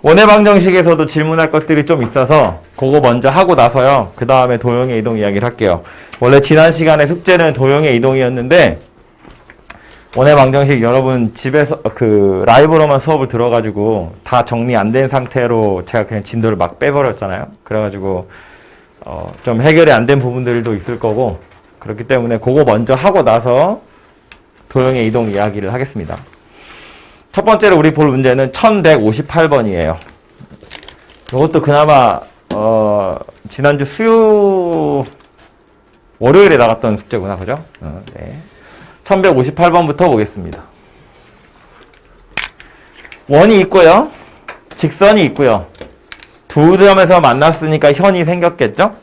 원의 방정식에서도 질문할 것들이 좀 있어서 그거 먼저 하고 나서요. 그 다음에 도형의 이동 이야기를 할게요. 원래 지난 시간에 숙제는 도형의 이동이었는데 원의 방정식 여러분 집에서 라이브로만 수업을 들어가지고 다 정리 안 된 상태로 제가 그냥 진도를 막 빼버렸잖아요. 그래가지고 좀 해결이 안 된 부분들도 있을 거고 그렇기 때문에 그거 먼저 하고 나서 도형의 이동 이야기를 하겠습니다. 첫 번째로 우리 볼 문제는 1158번이에요. 이것도 그나마 지난주 월요일에 나갔던 숙제구나. 그죠? 네. 1158번부터 보겠습니다. 원이 있고요. 직선이 있고요. 두 점에서 만났으니까 현이 생겼겠죠?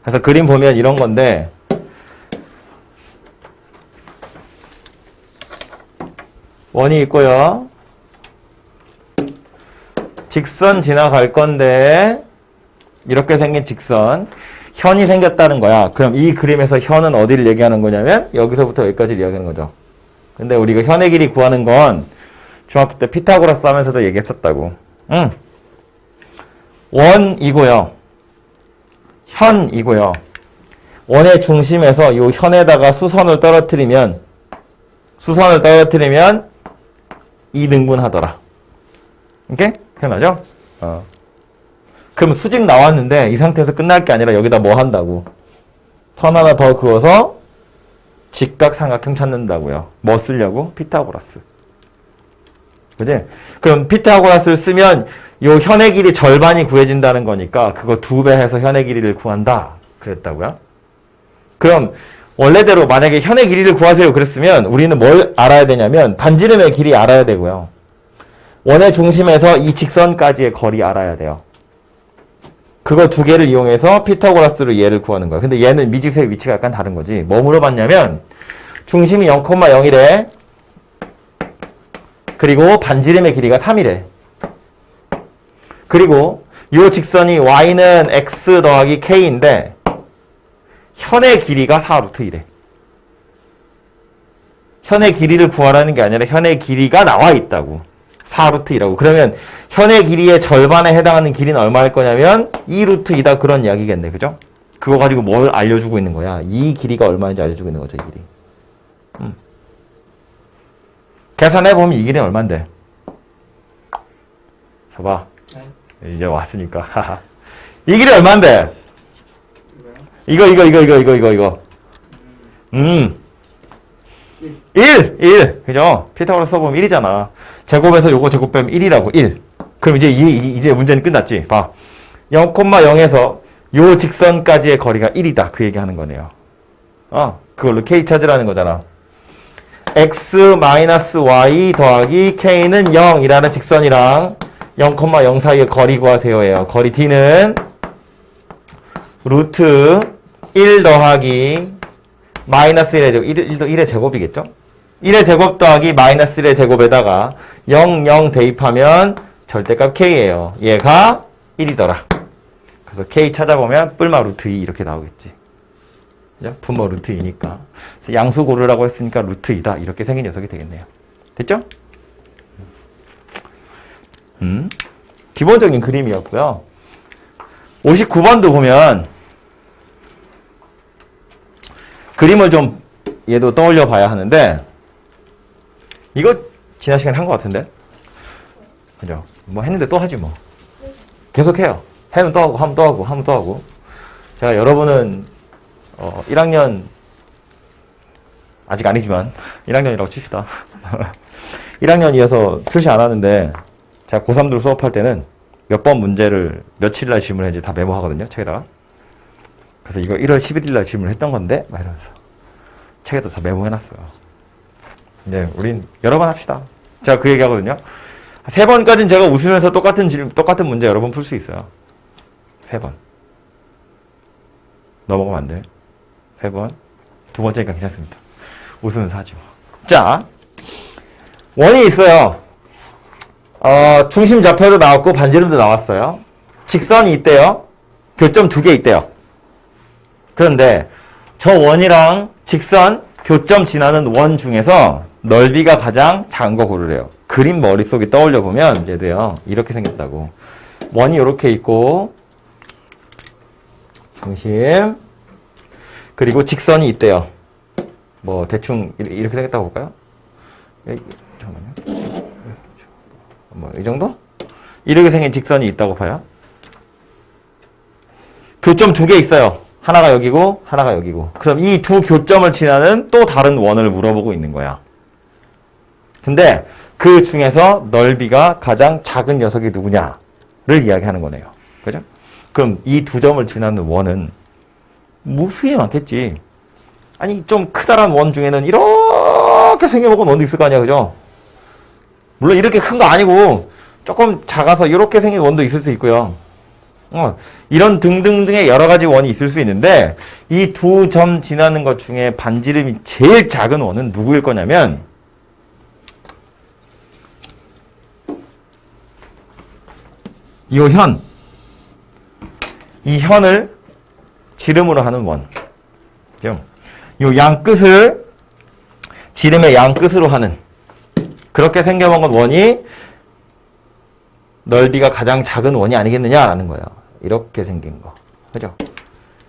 그래서 그림 보면 이런 건데 원이 있고요. 직선 지나갈 건데 이렇게 생긴 직선 현이 생겼다는 거야. 그럼 이 그림에서 현은 어디를 얘기하는 거냐면 여기서부터 여기까지를 얘기하는 거죠. 근데 우리가 현의 길이 구하는 건 중학교 때 피타고라스 하면서도 얘기했었다고. 원이고요. 현이고요. 원의 중심에서 이 현에다가 수선을 떨어뜨리면 이등분하더라. 이렇게 표현하죠? 그럼 수직 나왔는데 이 상태에서 끝날 게 아니라 여기다 뭐 한다고? 선 하나 더 그어서 직각삼각형 찾는다고요. 뭐 쓰려고? 피타고라스. 그지? 그럼 피타고라스를 쓰면 요 현의 길이 절반이 구해진다는 거니까 그거 2배 해서 현의 길이를 구한다. 그랬다고요? 그럼 원래대로 만약에 현의 길이를 구하세요 그랬으면 우리는 뭘 알아야 되냐면 반지름의 길이 알아야 되고요. 원의 중심에서 이 직선까지의 거리 알아야 돼요. 그거 2개를 이용해서 피타고라스로 얘를 구하는 거야. 근데 얘는 미직수의 위치가 약간 다른 거지. 뭐 물어봤냐면 중심이 0,0이래. 그리고 반지름의 길이가 3이래. 그리고 이 직선이 y는 x 더하기 k인데 현의 길이가 4루트이래. 현의 길이를 구하라는 게 아니라 현의 길이가 나와 있다고. 4루트이라고. 그러면 현의 길이의 절반에 해당하는 길이는 얼마일 거냐면 2루트이다 그런 이야기겠네. 그죠? 그거 가지고 뭘 알려주고 있는 거야? 이 길이가 얼마인지 알려주고 있는 거죠. 이 길이. 계산해보면 이 길이는 얼만데? 봐봐. 이제 왔으니까. 이 길이 얼만데? 이거. 1! 그죠? 피타고라스 써보면 1이잖아. 제곱에서 요거 제곱 빼면 1이라고, 1. 그럼 이제 문제는 끝났지? 봐. 0,0에서 요 직선까지의 거리가 1이다. 그 얘기 하는 거네요. 그걸로 k 찾으라는 거잖아. x-y 더하기 k는 0이라는 직선이랑 0,0 사이의 거리 구하세요예요. 거리 d는 루트 1 더하기 마이너스 1의 제곱, 1의 제곱이겠죠? 1의 제곱 더하기 마이너스 1의 제곱에다가 0 대입하면 절대값 k예요. 얘가 1이더라. 그래서 k 찾아보면 뿔마 루트 2 이렇게 나오겠지. 그죠? 분모 루트 2니까. 양수 고르라고 했으니까 루트 2다. 이렇게 생긴 녀석이 되겠네요. 됐죠? 기본적인 그림이었고요. 59번도 보면 그림을 좀 얘도 떠올려 봐야 하는데 이거 지난 시간에 한 것 같은데? 그죠? 뭐 했는데 또 하지 뭐. 계속 해요. 해면 또 하고 하면 또 하고 하면 또 하고. 제가 여러분은 1학년 아직 아니지만 1학년이라고 칩시다. 1학년이어서 표시 안 하는데 제가 고3들 수업할 때는 몇 번 문제를 며칠날 질문했는지 다 메모하거든요. 책에다가. 그래서 이거 1월 11일날 질문했던 건데 막 이러면서 책에다 다 메모해놨어요. 이제 우린 여러 번 합시다. 제가 그 얘기하거든요. 3번까지는 제가 웃으면서 똑같은 문제 여러 번 풀 수 있어요. 3번. 넘어가면 안 돼. 3번. 2번째니까 괜찮습니다. 웃으면서 하지 뭐. 자, 원이 있어요. 중심 좌표도 나왔고 반지름도 나왔어요. 직선이 있대요. 교점 2개 있대요. 그런데 저 원이랑 직선, 교점 지나는 원 중에서 넓이가 가장 작은 거 고르래요. 그림 머릿속에 떠올려 보면 얘도요. 이렇게 생겼다고. 원이 이렇게 있고 중심 그리고 직선이 있대요. 뭐 대충 이렇게 생겼다고 볼까요? 잠깐만요. 뭐 이 정도? 이렇게 생긴 직선이 있다고 봐요. 교점 두 개 있어요. 하나가 여기고 하나가 여기고. 그럼 이 두 교점을 지나는 또 다른 원을 물어보고 있는 거야. 근데 그 중에서 넓이가 가장 작은 녀석이 누구냐를 이야기하는 거네요. 그죠? 그럼 이 두 점을 지나는 원은 무수히 많겠지. 아니 좀 크다란 원 중에는 이렇게 생겨먹은 원도 있을 거 아니야. 그죠? 물론 이렇게 큰 거 아니고 조금 작아서 이렇게 생긴 원도 있을 수 있고요. 이런 등등등의 여러 가지 원이 있을 수 있는데 이 두 점 지나는 것 중에 반지름이 제일 작은 원은 누구일 거냐면 이 현을 지름으로 하는 원. 이 양끝을 지름의 양끝으로 하는 그렇게 생겨먹은 원이 넓이가 가장 작은 원이 아니겠느냐라는 거예요. 이렇게 생긴 거. 그죠?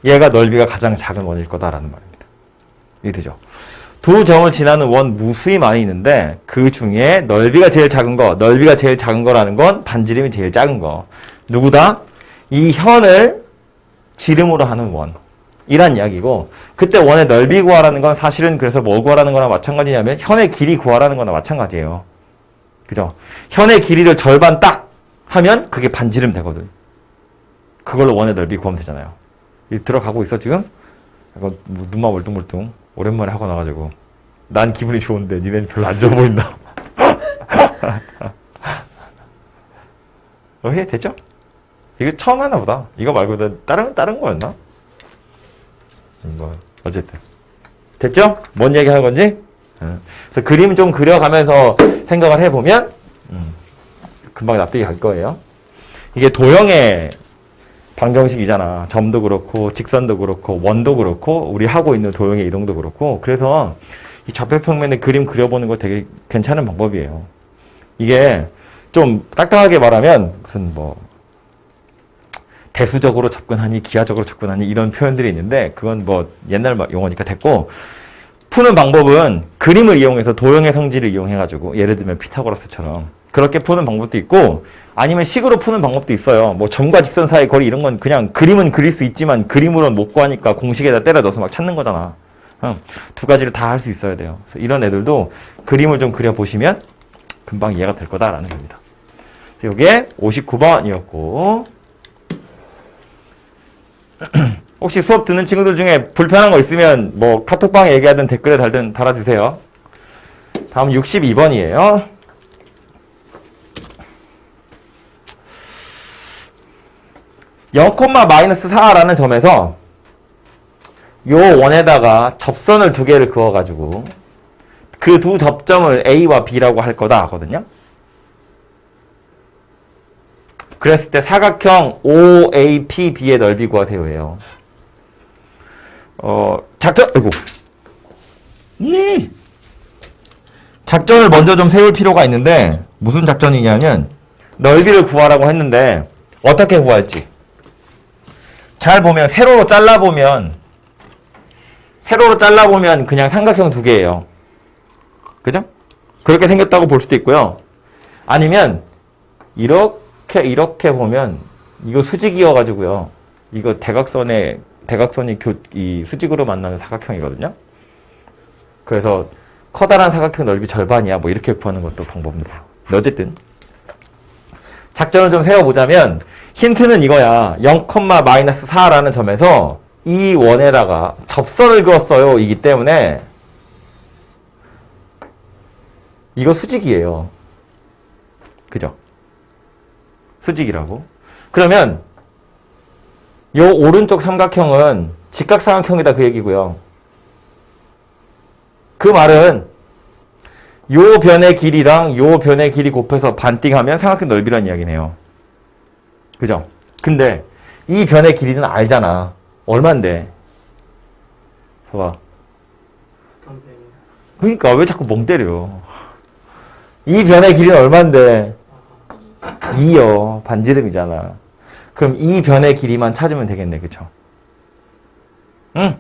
얘가 넓이가 가장 작은 원일 거다라는 말입니다. 이해되죠? 두 점을 지나는 원 무수히 많이 있는데 그 중에 넓이가 제일 작은 거라는 건 반지름이 제일 작은 거. 누구다? 이 현을 지름으로 하는 원이란 이야기고 그때 원의 넓이 구하라는 건 사실은 그래서 뭐 구하라는 거나 마찬가지냐면 현의 길이 구하라는 거나 마찬가지예요. 그죠? 현의 길이를 절반 딱 하면 그게 반지름 되거든. 그걸로 원의 넓이 구하면 되잖아요. 들어가고 있어 지금? 눈만 멀뚱멀뚱 오랜만에 하고 나가지고 난 기분이 좋은데 니네는 별로 안 좋아 보인다. 해? 됐죠? 이거 처음 하나 보다. 이거 말고 다른 거였나? 뭐 어쨌든 됐죠? 뭔 얘기 하는 건지? 그래서 그림 좀 그려가면서 생각을 해보면 금방 납득이 갈 거예요. 이게 도형의 방정식이잖아. 점도 그렇고 직선도 그렇고 원도 그렇고 우리 하고 있는 도형의 이동도 그렇고 그래서 이 좌표평면에 그림 그려보는 거 되게 괜찮은 방법이에요. 이게 좀 딱딱하게 말하면 무슨 뭐 대수적으로 접근하니 기하적으로 접근하니 이런 표현들이 있는데 그건 뭐 옛날 용어니까 됐고 푸는 방법은 그림을 이용해서 도형의 성질을 이용해가지고 예를 들면 피타고라스처럼 그렇게 푸는 방법도 있고 아니면 식으로 푸는 방법도 있어요. 뭐 점과 직선 사이 거리 이런 건 그냥 그림은 그릴 수 있지만 그림으로는 못 구하니까 공식에다 때려 넣어서 막 찾는 거잖아. 두 가지를 다 할 수 있어야 돼요. 그래서 이런 애들도 그림을 좀 그려보시면 금방 이해가 될 거다라는 겁니다. 그래서 이게 59번이었고 혹시 수업 듣는 친구들 중에 불편한 거 있으면 뭐 카톡방에 얘기하든 댓글에 달든 달아주세요. 다음 62번이에요. 0,-4라는 점에서 요 원에다가 접선을 두 개를 그어가지고 그 두 접점을 A와 B라고 할 거다 하거든요. 그랬을 때 사각형 OAPB의 넓이 구하세요예요. 작전을 먼저 좀 세울 필요가 있는데 무슨 작전이냐면 넓이를 구하라고 했는데 어떻게 구할지 잘 보면 세로로 잘라보면 그냥 삼각형 두 개예요. 그죠? 그렇게 생겼다고 볼 수도 있고요. 아니면 이렇게 보면 이거 수직이어가지고요. 이거 대각선이 이 수직으로 만나는 사각형이거든요. 그래서 커다란 사각형 넓이 절반이야. 뭐 이렇게 구하는 것도 방법입니다. 어쨌든 작전을 좀 세워보자면 힌트는 이거야. 0,-4라는 점에서 이 원에다가 접선을 그었어요. 이기 때문에 이거 수직이에요. 그죠? 수직이라고. 그러면 요 오른쪽 삼각형은 직각삼각형이다 그 얘기고요. 그 말은 요 변의 길이랑 요 변의 길이 곱해서 반띵하면 삼각형 넓이란 이야기네요. 그죠? 근데 이 변의 길이는 알잖아. 얼만데? 봐봐. 그러니까 왜 자꾸 멍 때려? 이 변의 길이는 얼만데? 2요. 반지름이잖아. 그럼 이 변의 길이만 찾으면 되겠네. 그쵸? 응.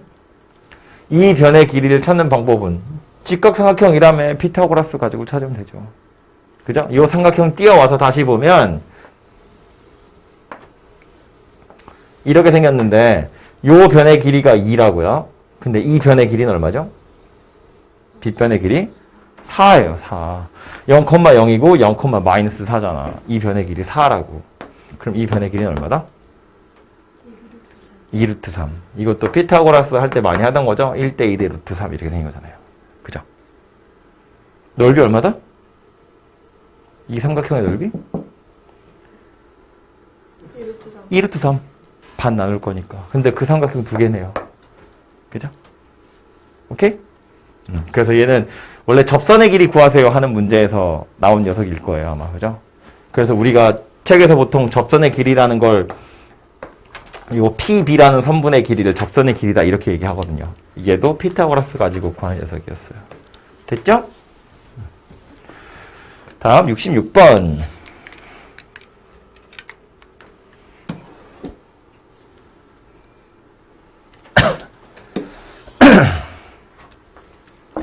이 변의 길이를 찾는 방법은 직각삼각형이라며 피타고라스 가지고 찾으면 되죠. 그죠? 이 삼각형 띄워와서 다시 보면 이렇게 생겼는데 요 변의 길이가 2라고요. 근데 이 변의 길이는 얼마죠? 빗변의 길이 4예요. 4. 0,0이고 0,-4잖아. 이 변의 길이 4라고. 그럼 이 변의 길이는 얼마다? 2루트 3. 이것도 피타고라스 할 때 많이 하던 거죠? 1대 2대 루트 3 이렇게 생긴 거잖아요. 그죠? 넓이 얼마다? 이 삼각형의 넓이? 2루트 3. 반 나눌 거니까. 근데 그 삼각형 두 개네요. 그죠? 오케이? 그래서 얘는 원래 접선의 길이 구하세요 하는 문제에서 나온 녀석일 거예요, 아마. 그죠? 그래서 우리가 책에서 보통 접선의 길이라는 걸 요 PB라는 선분의 길이를 접선의 길이다 이렇게 얘기하거든요. 얘도 피타고라스 가지고 구하는 녀석이었어요. 됐죠? 다음 66번.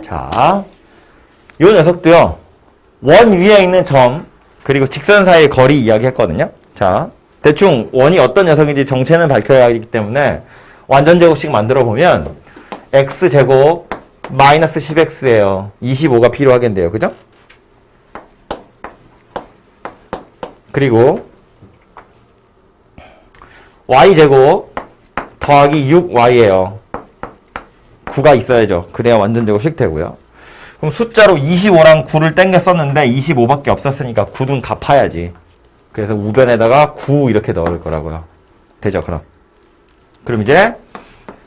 자, 요 녀석도요. 원 위에 있는 점 그리고 직선 사이의 거리 이야기 했거든요. 자, 대충 원이 어떤 녀석인지 정체는 밝혀야 하기 때문에 완전제곱식 만들어 보면 x제곱 마이너스 10x예요. 25가 필요하겠네요. 그죠? 그리고 y제곱 더하기 6y예요. 9가 있어야죠. 그래야 완전제곱식 되고요. 그럼 숫자로 25랑 9를 땡겨 썼는데 25밖에 없었으니까 9는 다 파야지. 그래서 우변에다가 9 이렇게 넣을 거라고요. 되죠, 그럼. 그럼 이제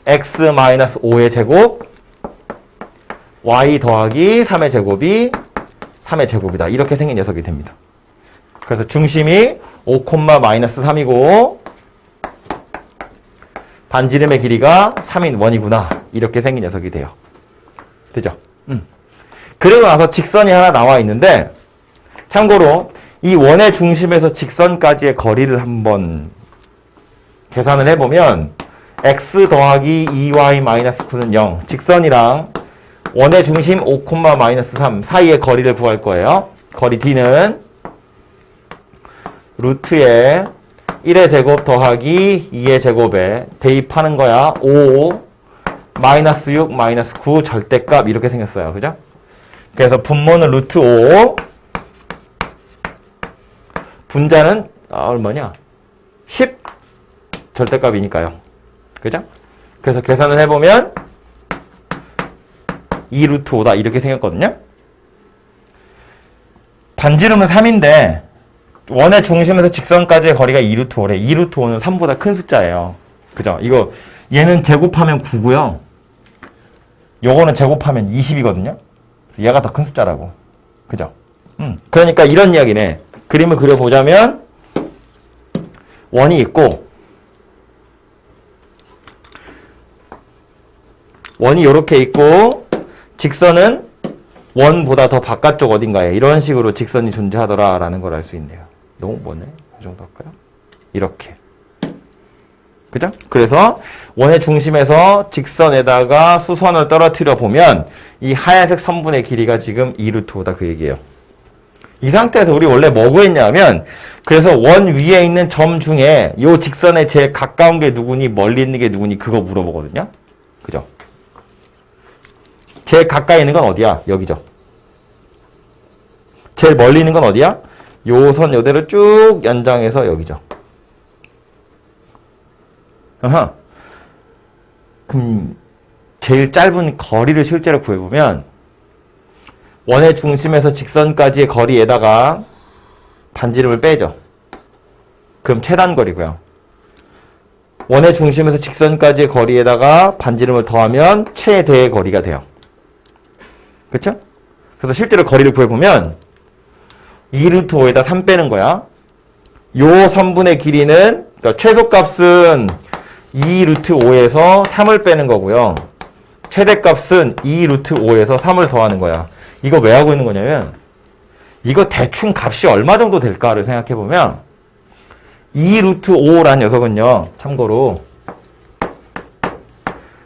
x-5의 제곱 y 더하기 3의 제곱이 3의 제곱이다. 이렇게 생긴 녀석이 됩니다. 그래서 중심이 5,-3이고 반지름의 길이가 3인 원이구나. 이렇게 생긴 녀석이 돼요. 되죠? 그리고 나서 직선이 하나 나와 있는데 참고로 이 원의 중심에서 직선까지의 거리를 한번 계산을 해보면 x 더하기 2y-9는 0. 직선이랑 원의 중심 5,-3 사이의 거리를 구할 거예요. 거리 d는 루트에 1의 제곱 더하기 2의 제곱에 대입하는 거야. 5 마이너스 6 마이너스 9 절대값 이렇게 생겼어요. 그죠? 그래서 분모는 루트 5 분자는 얼마냐? 10 절대값이니까요. 그죠? 그래서 계산을 해보면 2 루트 5다 이렇게 생겼거든요. 반지름은 3인데 원의 중심에서 직선까지의 거리가 2 루트 5래. 2 루트 5는 3보다 큰 숫자예요. 그죠? 이거 얘는 제곱하면 9고요. 요거는 제곱하면 20이거든요. 그래서 얘가 더 큰 숫자라고. 그죠? 그러니까 이런 이야기네. 그림을 그려보자면 원이 있고 원이 이렇게 있고 직선은 원보다 더 바깥쪽 어딘가에 이런 식으로 직선이 존재하더라라는 걸 알 수 있네요. 너무 뭐네? 이 정도 할까요? 이렇게. 그죠? 그래서 원의 중심에서 직선에다가 수선을 떨어뜨려 보면 이 하얀색 선분의 길이가 지금 2 루트 5다 그 얘기예요. 이 상태에서 우리 원래 뭐 구했냐면 그래서 원 위에 있는 점 중에 이 직선에 제일 가까운 게 누구니 멀리 있는 게 누구니 그거 물어보거든요. 그죠? 제일 가까이 있는 건 어디야? 여기죠. 제일 멀리 있는 건 어디야? 요 선 요대로 쭉 연장해서 여기죠. 아하. 그럼 제일 짧은 거리를 실제로 구해보면 원의 중심에서 직선까지의 거리에다가 반지름을 빼죠. 그럼 최단거리고요. 원의 중심에서 직선까지의 거리에다가 반지름을 더하면 최대의 거리가 돼요. 그렇죠? 그래서 실제로 거리를 구해보면 2 루트 5에다 3 빼는 거야. 요 선분의 길이는 그러니까 최소값은 2 루트 5에서 3을 빼는 거고요. 최대값은 2 루트 5에서 3을 더하는 거야. 이거 왜 하고 있는 거냐면 이거 대충 값이 얼마 정도 될까를 생각해보면 2 루트 5라는 녀석은요. 참고로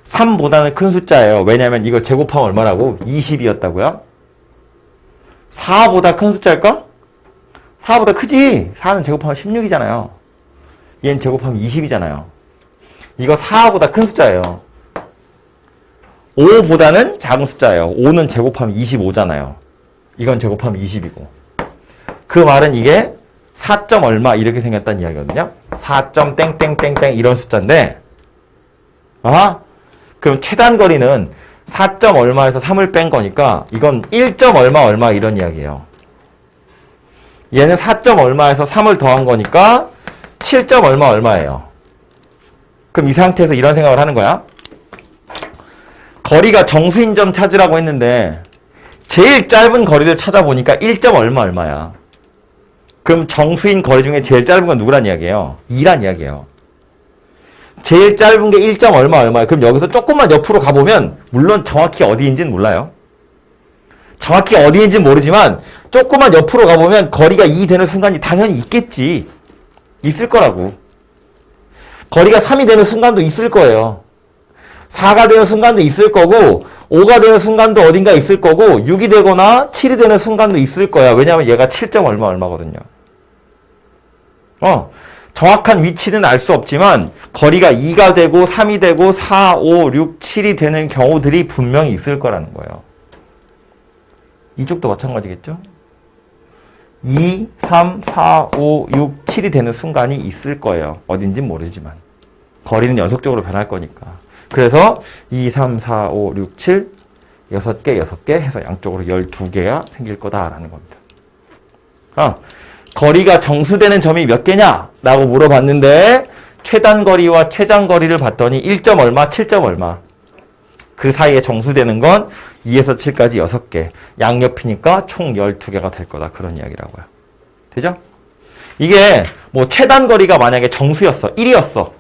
3보다는 큰 숫자예요. 왜냐하면 이거 제곱하면 얼마라고? 20이었다고요? 4보다 큰 숫자일까? 4보다 크지? 4는 제곱하면 16이잖아요. 얘는 제곱하면 20이잖아요. 이거 4보다 큰 숫자예요. 5보다는 작은 숫자예요. 5는 제곱하면 25잖아요. 이건 제곱하면 20이고. 그 말은 이게 4. 얼마 이렇게 생겼다는 이야기거든요. 4. 땡땡땡땡 이런 숫자인데 그럼 최단 거리는 4. 얼마에서 3을 뺀 거니까 이건 1. 얼마 이런 이야기예요. 얘는 4. 얼마에서 3을 더한 거니까 7. 얼마예요. 그럼 이 상태에서 이런 생각을 하는 거야. 거리가 정수인 점 찾으라고 했는데 제일 짧은 거리를 찾아보니까 1. 얼마야. 그럼 정수인 거리 중에 제일 짧은 건 누구란 이야기예요? 2란 이야기예요. 제일 짧은 게 1. 얼마야. 그럼 여기서 조금만 옆으로 가보면 물론 정확히 어디인지는 몰라요. 정확히 어디인지는 모르지만 조금만 옆으로 가보면 거리가 2 되는 순간이 당연히 있겠지. 있을 거라고. 거리가 3이 되는 순간도 있을 거예요. 4가 되는 순간도 있을 거고 5가 되는 순간도 어딘가 있을 거고 6이 되거나 7이 되는 순간도 있을 거야. 왜냐하면 얘가 7. 얼마거든요. 정확한 위치는 알 수 없지만 거리가 2가 되고 3이 되고 4, 5, 6, 7이 되는 경우들이 분명히 있을 거라는 거예요. 이쪽도 마찬가지겠죠? 2, 3, 4, 5, 6, 7이 되는 순간이 있을 거예요. 어딘진 모르지만. 거리는 연속적으로 변할 거니까. 그래서 2, 3, 4, 5, 6, 7, 6개 해서 양쪽으로 12개가 생길 거다라는 겁니다. 거리가 정수되는 점이 몇 개냐? 라고 물어봤는데 최단 거리와 최장 거리를 봤더니 1. 얼마, 7. 얼마. 그 사이에 정수되는 건 2에서 7까지 6개. 양옆이니까 총 12개가 될 거다. 그런 이야기라고요. 되죠? 이게 뭐 최단 거리가 만약에 정수였어. 1이었어.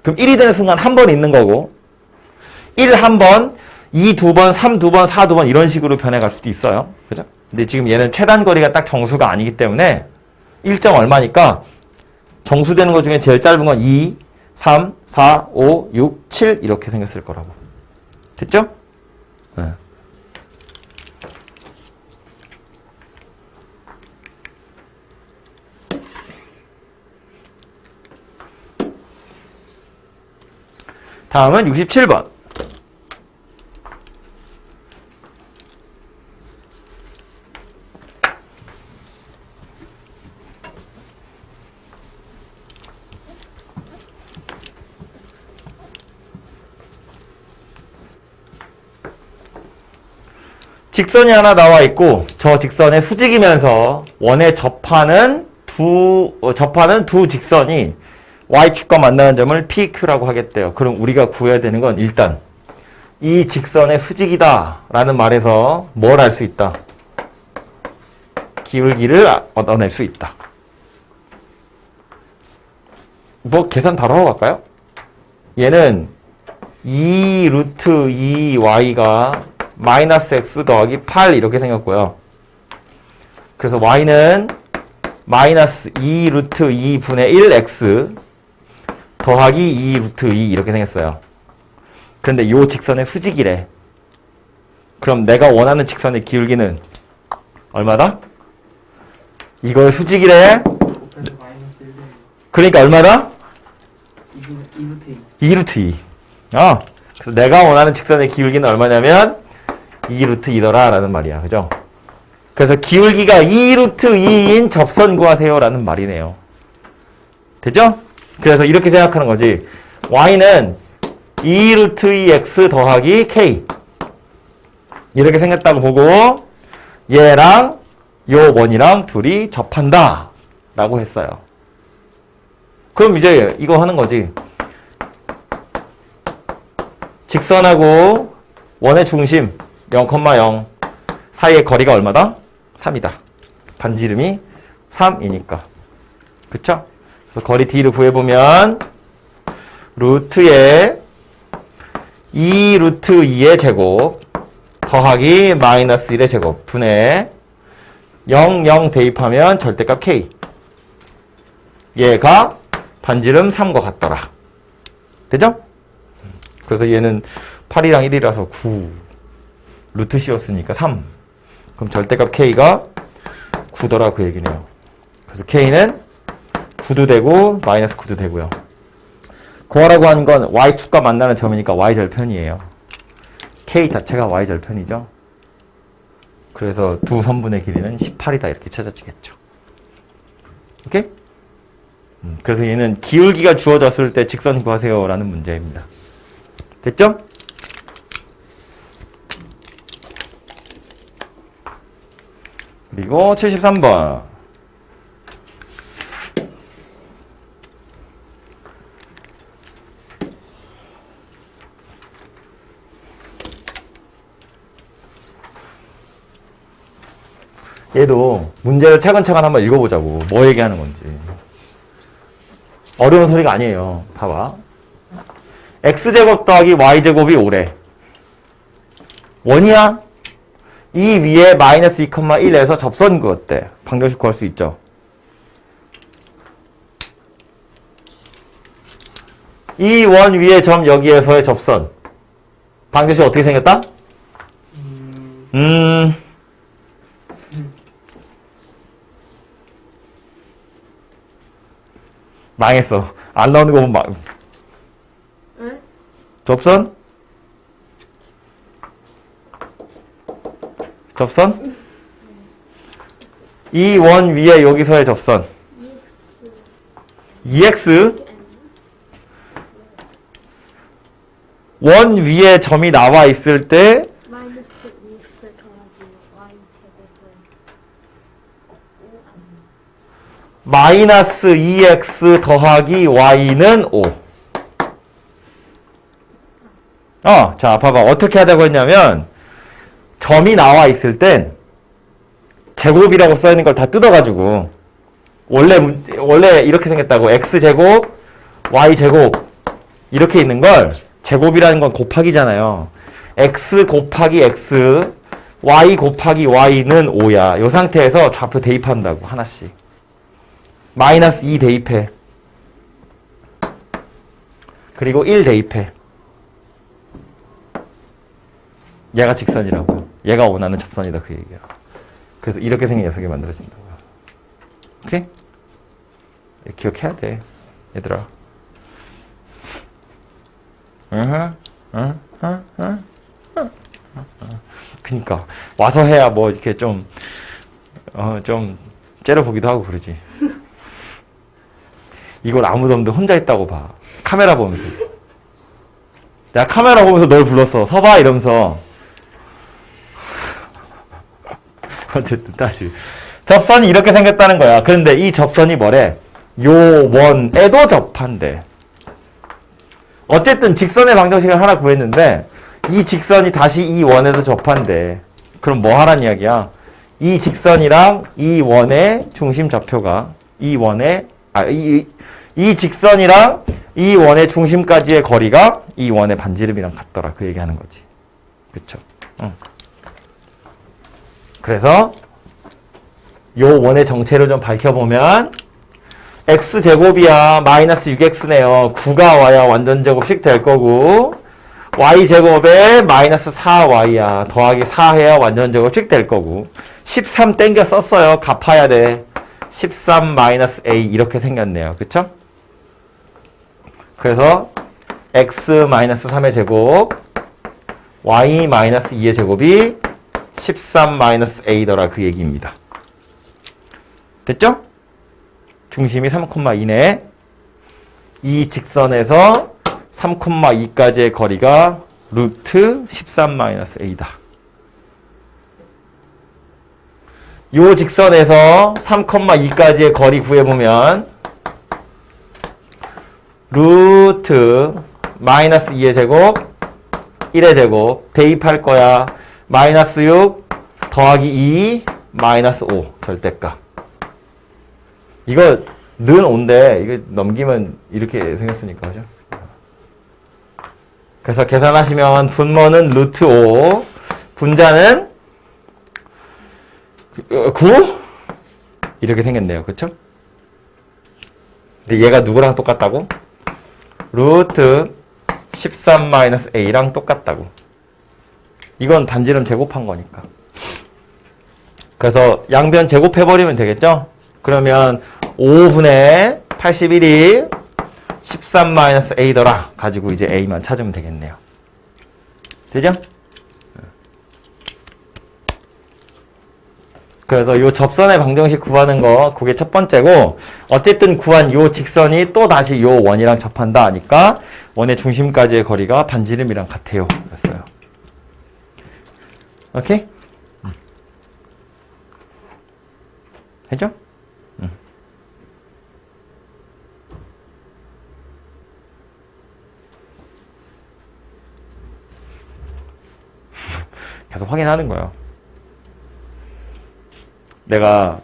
그럼 1이 되는 순간 한 번 있는 거고 1 한 번, 2 두 번, 3 두 번, 4 두 번 이런 식으로 변해갈 수도 있어요. 그죠? 근데 지금 얘는 최단 거리가 딱 정수가 아니기 때문에 1. 얼마니까 정수되는 것 중에 제일 짧은 건 2, 3, 4, 5, 6, 7 이렇게 생겼을 거라고. 됐죠? 네. 다음은 67번. 직선이 하나 나와 있고 저 직선의 수직이면서 원에 접하는 두 직선이 Y축과 만나는 점을 PQ라고 하겠대요. 그럼 우리가 구해야 되는 건 일단 이 직선의 수직이다 라는 말에서 뭘 알 수 있다? 기울기를 얻어낼 수 있다. 뭐 계산 바로 하고 갈까요? 얘는 2 루트 2y가 마이너스 x 더하기 8 이렇게 생겼고요. 그래서 y는 마이너스 2 루트 2분의 1x 더하기 2 루트 2 이렇게 생겼어요. 그런데 이 직선의 수직이래. 그럼 내가 원하는 직선의 기울기는 얼마다? 이걸 수직이래. 그러니까 얼마다? 2 루트 2. 그래서 내가 원하는 직선의 기울기는 얼마냐면 2 루트 2더라 라는 말이야. 그죠? 그래서 기울기가 2 루트 2인 접선 구하세요 라는 말이네요. 되죠? 그래서 이렇게 생각하는 거지. y는 2 루트 2x 더하기 k 이렇게 생겼다고 보고 얘랑 요 원이랑 둘이 접한다 라고 했어요. 그럼 이제 이거 하는 거지. 직선하고 원의 중심 0,0 사이의 거리가 얼마다? 3이다. 반지름이 3이니까. 그쵸? 그래서 거리 D를 구해보면 루트에 2 루트 2의 제곱 더하기 마이너스 1의 제곱 분의 0, 0 대입하면 절대값 K. 얘가 반지름 3과 같더라. 되죠? 그래서 얘는 8이랑 1이라서 9. 루트 C였으니까 3. 그럼 절대값 K가 9더라 그 얘기네요. 그래서 K는 9도 되고 마이너스 9도 되고요. 구하라고 하는 건 Y축과 만나는 점이니까 Y절편이에요. K 자체가 Y절편이죠. 그래서 두 선분의 길이는 18이다 이렇게 찾아지겠죠. 오케이? 그래서 얘는 기울기가 주어졌을 때 직선 구하세요 라는 문제입니다. 됐죠? 그리고 73번. 얘도 문제를 차근차근 한번 읽어보자고. 뭐 얘기하는 건지. 어려운 소리가 아니에요. 봐봐. x제곱 더하기 y제곱이 5래. 원이야? 이 위에 마이너스 2,1에서 접선 그었대. 방정식 구할 수 있죠. 이 원 위에 점 여기에서의 접선. 방정식 어떻게 생겼다? 망했어. 안 나오는 거 보면 응? 접선? 접선? 이 원 위에 여기서의 접선. EX. 원 위에 점이 나와 있을 때 마이너스 2x 더하기 y 제곱은 마이너스 2x 더하기 y는 5. 자, 봐봐. 어떻게 하자고 했냐면 점이 나와 있을 땐 제곱이라고 써있는 걸 다 뜯어가지고 원래 이렇게 생겼다고 x제곱, y제곱 이렇게 있는 걸 제곱이라는 건 곱하기잖아요. x 곱하기 x, y 곱하기 y는 5야. 이 상태에서 좌표 대입한다고 하나씩. 마이너스 2 대입해. 그리고 1 대입해. 얘가 직선이라고. 얘가 원하는 접선이다 그 얘기야. 그래서 이렇게 생긴 녀석이 만들어진다고요. 오케이? 기억해야 돼. 얘들아. 그니까 와서 해야 뭐 이렇게 좀 째려보기도 하고 그러지. 이걸 아무도 없는데 혼자 있다고 봐. 카메라 보면서. 내가 카메라 보면서 널 불렀어. 서봐 이러면서. 어쨌든 다시. 접선이 이렇게 생겼다는 거야. 그런데 이 접선이 뭐래? 요 원에도 접한대. 어쨌든 직선의 방정식을 하나 구했는데 이 직선이 다시 이 원에도 접한대. 그럼 뭐 하란 이야기야? 이 직선이랑 이 원의 중심 좌표가 이 직선이랑 이 원의 중심까지의 거리가 이 원의 반지름이랑 같더라. 그 얘기하는 거지. 그쵸? 응. 그래서 요 원의 정체를 좀 밝혀보면 x제곱이야. 마이너스 6x네요. 9가 와야 완전제곱씩 될 거고 y제곱에 마이너스 4y야. 더하기 4 해야 완전제곱씩 될 거고 13 땡겨 썼어요. 갚아야 돼. 13 마이너스 a 이렇게 생겼네요. 그쵸? 그래서 x 마이너스 3의 제곱 y 마이너스 2의 제곱이 13 마이너스 a더라 그 얘기입니다. 됐죠? 중심이 3,2네. 이 직선에서 3,2까지의 거리가 루트 13 마이너스 a다. 요 직선에서 3,2까지의 거리 구해보면 루트 마이너스 2의 제곱 1의 제곱 대입할 거야. 마이너스 6 더하기 2 마이너스 5 절대값. 이거 는 5인데 이거 넘기면 이렇게 생겼으니까 그죠? 그래서 계산하시면 분모는 루트 5 분자는 9? 이렇게 생겼네요. 그쵸? 근데 얘가 누구랑 똑같다고? 루트 13-a랑 똑같다고. 이건 반지름 제곱한 거니까. 그래서 양변 제곱해버리면 되겠죠? 그러면 5분의 81이 13-a더라 가지고 이제 a만 찾으면 되겠네요. 되죠? 그래서 이 접선의 방정식 구하는 거 그게 첫 번째고, 어쨌든 구한 이 직선이 또 다시 이 원이랑 접한다 하니까 원의 중심까지의 거리가 반지름이랑 같아요. 그랬어요. 오케이? 되죠? 계속 확인하는 거예요. 내가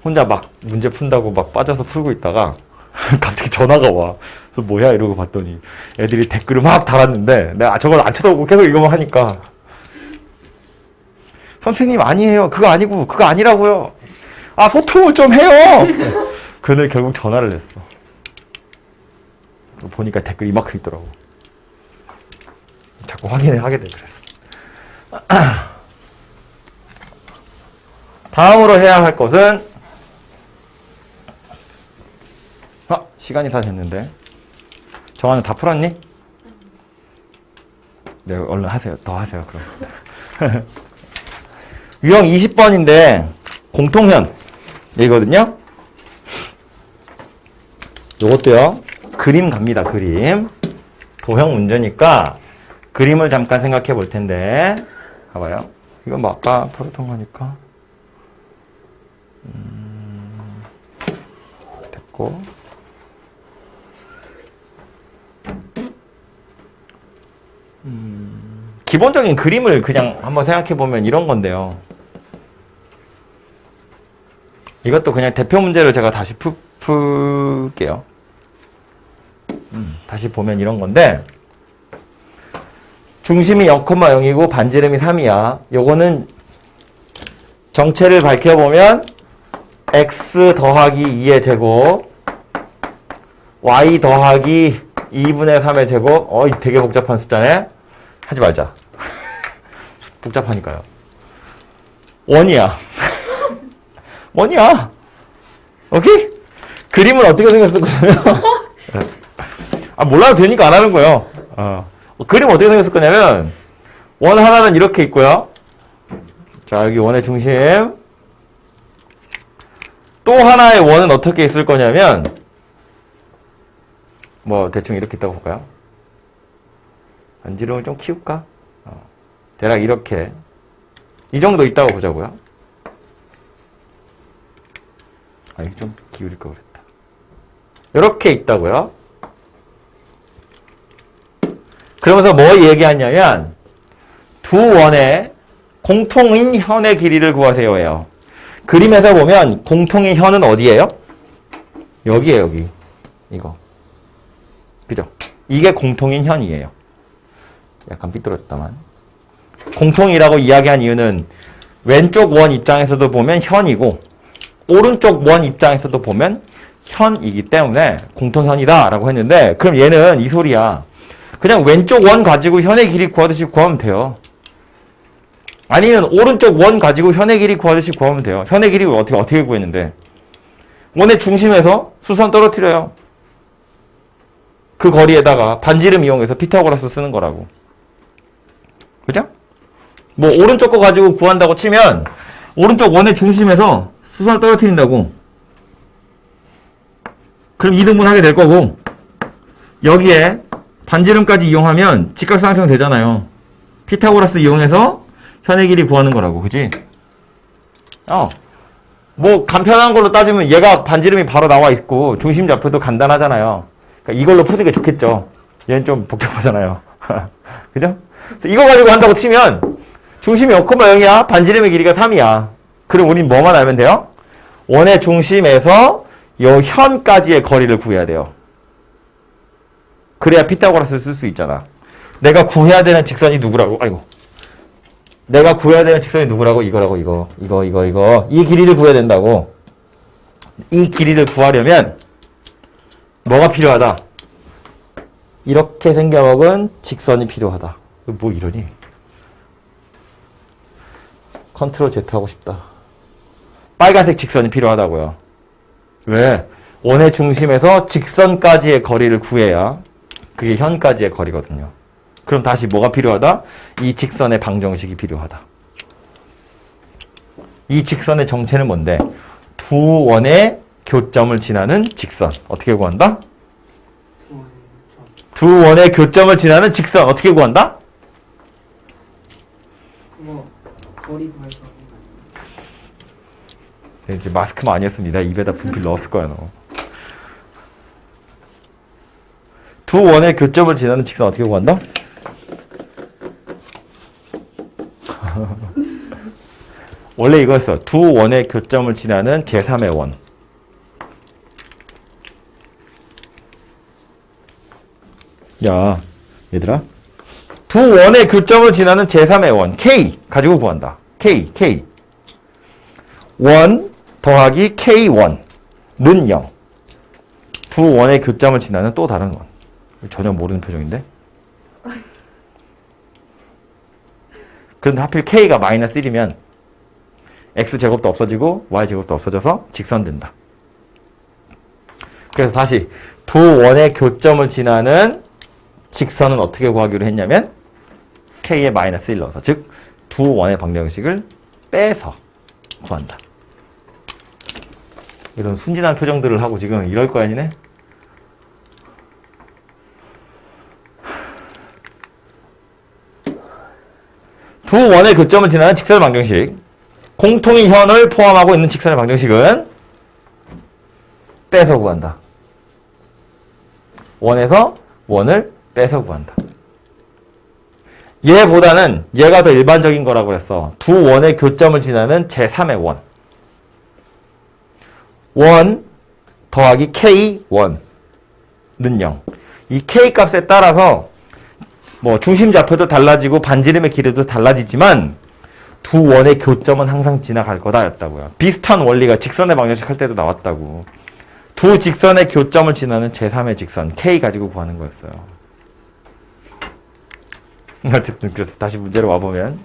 혼자 막 문제 푼다고 막 빠져서 풀고 있다가 갑자기 전화가 와. 그래서 뭐야 이러고 봤더니 애들이 댓글을 막 달았는데 내가 저걸 안 쳐다보고 계속 이거만 하니까, 선생님 아니에요. 그거 아니고 그거 아니라고요. 아, 소통을 좀 해요. 그런데 결국 전화를 했어. 보니까 댓글 이만큼 있더라고. 자꾸 확인을 하게 돼. 그래서 다음으로 해야 할 것은, 시간이 다 됐는데. 정한은 다 풀었니? 네, 얼른 하세요. 더 하세요, 그럼. 유형 20번인데, 공통현. 이거거든요? 요것도요, 그림 갑니다, 그림. 도형 문제니까, 그림을 잠깐 생각해 볼 텐데, 봐봐요. 이건 뭐 아까 풀었던 거니까. 됐고. 기본적인 그림을 그냥 한번 생각해 보면 이런 건데요. 이것도 그냥 대표 문제를 제가 다시 풀게요. 다시 보면 이런 건데, 중심이 0,0이고 반지름이 3이야. 요거는 정체를 밝혀보면 x 더하기 2의 제곱, y 더하기 2분의 3의 제곱. 되게 복잡한 숫자네. 하지 말자. 복잡하니까요. 원이야. 원이야. 오케이? 그림은 어떻게 생겼을 거냐면 몰라도 되니까 안 하는 거예요. 그림 어떻게 생겼을 거냐면, 원 하나는 이렇게 있고요. 자, 여기 원의 중심. 또 하나의 원은 어떻게 있을 거냐면, 뭐 대충 이렇게 있다고 볼까요? 반지름을 좀 키울까? 대략 이렇게 이 정도 있다고 보자고요. 이거 좀 기울일 걸 그랬다. 이렇게 있다고요. 그러면서 뭐 얘기하냐면, 두 원의 공통인 현의 길이를 구하세요예요. 그림에서 보면 공통인 현은 어디예요? 여기에요, 여기. 이거. 그죠? 이게 공통인 현이에요. 약간 삐뚤어졌다만. 공통이라고 이야기한 이유는 왼쪽 원 입장에서도 보면 현이고, 오른쪽 원 입장에서도 보면 현이기 때문에 공통현이다 라고 했는데, 그럼 얘는 이 소리야. 그냥 왼쪽 원 가지고 현의 길이 구하듯이 구하면 돼요. 아니면 오른쪽 원 가지고 현의 길이 구하듯이 구하면 돼요. 현의 길이를 어떻게 구했는데? 원의 중심에서 수선 떨어뜨려요. 그 거리에다가 반지름 이용해서 피타고라스 쓰는 거라고. 그죠? 뭐 오른쪽 거 가지고 구한다고 치면 오른쪽 원의 중심에서 수선을 떨어뜨린다고. 그럼 2등분 하게 될 거고, 여기에 반지름까지 이용하면 직각삼각형 되잖아요. 피타고라스 이용해서 현의 길이 구하는 거라고. 그지? 뭐 간편한 걸로 따지면 얘가 반지름이 바로 나와 있고 중심 좌표도 간단하잖아요. 그러니까 이걸로 푸는 게 좋겠죠. 얘는 좀 복잡하잖아요. 그죠? 그래서 이거 가지고 한다고 치면 중심이 0,0이야. 반지름의 길이가 3이야. 그럼 우린 뭐만 알면 돼요? 원의 중심에서 요 현까지의 거리를 구해야 돼요. 그래야 피타고라스를 쓸 수 있잖아. 내가 구해야 되는 직선이 누구라고? 아이고. 내가 구해야 되는 직선이 누구라고? 이거라고, 이거. 이 길이를 구해야 된다고. 이 길이를 구하려면 뭐가 필요하다? 이렇게 생겨먹은 직선이 필요하다. 뭐 이러니? 컨트롤 Z 하고 싶다. 빨간색 직선이 필요하다고요. 왜? 원의 중심에서 직선까지의 거리를 구해야 그게 현까지의 거리거든요. 그럼 다시 뭐가 필요하다? 이 직선의 방정식이 필요하다. 이 직선의 정체는 뭔데? 두 원의 교점을 지나는 직선. 어떻게 구한다? 두 원의 교점을 지나는 직선. 어떻게 구한다? 그거 거리 구해서 네, 이제 마스크만 아니었습니다. 입에다 분필 넣었을 거야, 너. 두 원의 교점을 지나는 직선 어떻게 구한다? 원래 이거였어. 두 원의 교점을 지나는 제3의 원. 야, 얘들아. 두 원의 교점을 지나는 제3의 원. K 가지고 구한다. K. 1 더하기 K1는 0. 두 원의 교점을 지나는 또 다른 원. 전혀 모르는 표정인데? 그런데 하필 K가 마이너스 1이면 X제곱도 없어지고 Y제곱도 없어져서 직선된다. 그래서 다시 두 원의 교점을 지나는 직선은 어떻게 구하기로 했냐면 K에 마이너스 1 넣어서, 즉 두 원의 방정식을 빼서 구한다. 이런 순진한 표정들을 하고 지금 이럴 거 아니네? 두 원의 교점을 지나는 직선의 방정식. 공통인 현을 포함하고 있는 직선의 방정식은 빼서 구한다. 원에서 원을 빼서 구한다. 얘보다는 얘가 더 일반적인 거라고 그랬어. 두 원의 교점을 지나는 제3의 원. 1 더하기 K1는 0. 이 K 값에 따라서 뭐 중심 좌표도 달라지고 반지름의 길이도 달라지지만 두 원의 교점은 항상 지나갈 거다 였다고요. 비슷한 원리가 직선의 방정식 할 때도 나왔다고. 두 직선의 교점을 지나는 제3의 직선 K 가지고 구하는 거였어요. 어쨌든 그래서 다시 문제로 와보면